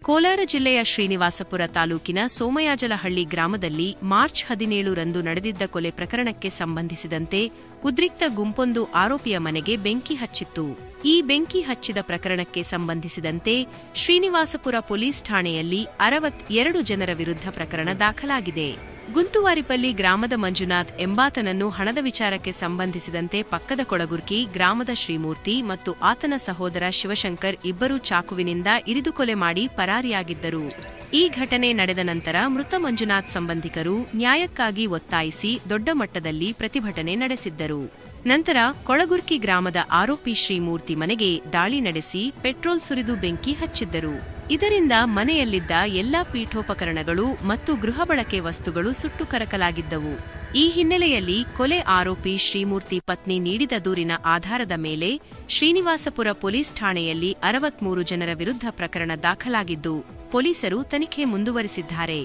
ಕೋಲಾರ ಜಿಲ್ಲೆಯ ಶ್ರೀನಿವಾಸಪುರ ತಾಲೂಕಿನ ಸೋಮಯಾಜಲಹಳ್ಳಿ ಗ್ರಾಮದಲ್ಲಿ ಮಾರ್ಚ್ 17 ರಂದು ನಡೆದಿದ್ದ ಕೊಲೆ ಪ್ರಕರಣಕ್ಕೆ ಸಂಬಂಧಿಸಿದಂತೆ ಉದ್ರಿಕ್ತ ಗುಂಪೊಂದು ಆರೋಪಿಯ ಮನೆಗೆ ಬೆಂಕಿ ಹಚ್ಚಿತ್ತು. ಈ ಬೆಂಕಿ ಹಚ್ಚಿದ ಪ್ರಕರಣಕ್ಕೆ ಸಂಬಂಧಿಸಿದಂತೆ ಶ್ರೀನಿವಾಸಪುರ ಪೊಲೀಸ್ ಠಾಣೆಯಲ್ಲಿ 62 ಜನರ ವಿರುದ್ಧ ಪ್ರಕರಣ ದಾಖಲಾಗಿದೆ. ಗುಂತುವಾರಿಪಲ್ಲಿ ಗ್ರಾಮದ ಮಂಜುನಾಥ್ ಎಂಬಾತನನ್ನು ಹಣದ ವಿಚಾರಕ್ಕೆ ಸಂಬಂಧಿಸಿದಂತೆ ಪಕ್ಕದ ಕೊಳಗುರ್ಕಿ ಗ್ರಾಮದ ಶ್ರೀಮೂರ್ತಿ ಮತ್ತು ಆತನ ಸಹೋದರ ಶಿವಶಂಕರ್ ಇಬ್ಬರೂ ಚಾಕುವಿನಿಂದ ಇರಿದು ಕೊಲೆ ಮಾಡಿ ಪರಾರಿಯಾಗಿದ್ದರು. ಈ ಘಟನೆ ನಡೆದ ನಂತರ ಮೃತ ಮಂಜುನಾಥ್ ಸಂಬಂಧಿಕರು ನ್ಯಾಯಕ್ಕಾಗಿ ಒತ್ತಾಯಿಸಿ ದೊಡ್ಡ ಮಟ್ಟದಲ್ಲಿ ಪ್ರತಿಭಟನೆ ನಡೆಸಿದ್ದರು. ನಂತರ ಕೊಳಗುರ್ಕಿ ಗ್ರಾಮದ ಆರೋಪಿ ಶ್ರೀಮೂರ್ತಿ ಮನೆಗೆ ದಾಳಿ ನಡೆಸಿ ಪೆಟ್ರೋಲ್ ಸುರಿದು ಬೆಂಕಿ ಹಚ್ಚಿದ್ದರು. ಇದರಿಂದ ಮನೆಯಲ್ಲಿದ್ದ ಎಲ್ಲಾ ಪೀಠೋಪಕರಣಗಳು ಮತ್ತು ಗೃಹ ಬಳಕೆ ವಸ್ತುಗಳು ಸುಟ್ಟು ಕರಕಲಾಗಿದ್ದವು. ಈ ಹಿನ್ನೆಲೆಯಲ್ಲಿ ಕೊಲೆ ಆರೋಪಿ ಶ್ರೀಮೂರ್ತಿ ಪತ್ನಿ ನೀಡಿದ ದೂರಿನ ಆಧಾರದ ಮೇಲೆ ಶ್ರೀನಿವಾಸಪುರ ಪೊಲೀಸ್ ಠಾಣೆಯಲ್ಲಿ 63 ಜನರ ವಿರುದ್ಧ ಪ್ರಕರಣ ದಾಖಲಾಗಿದ್ದು, ಪೊಲೀಸರು ತನಿಖೆ ಮುಂದುವರಿಸಿದ್ದಾರೆ.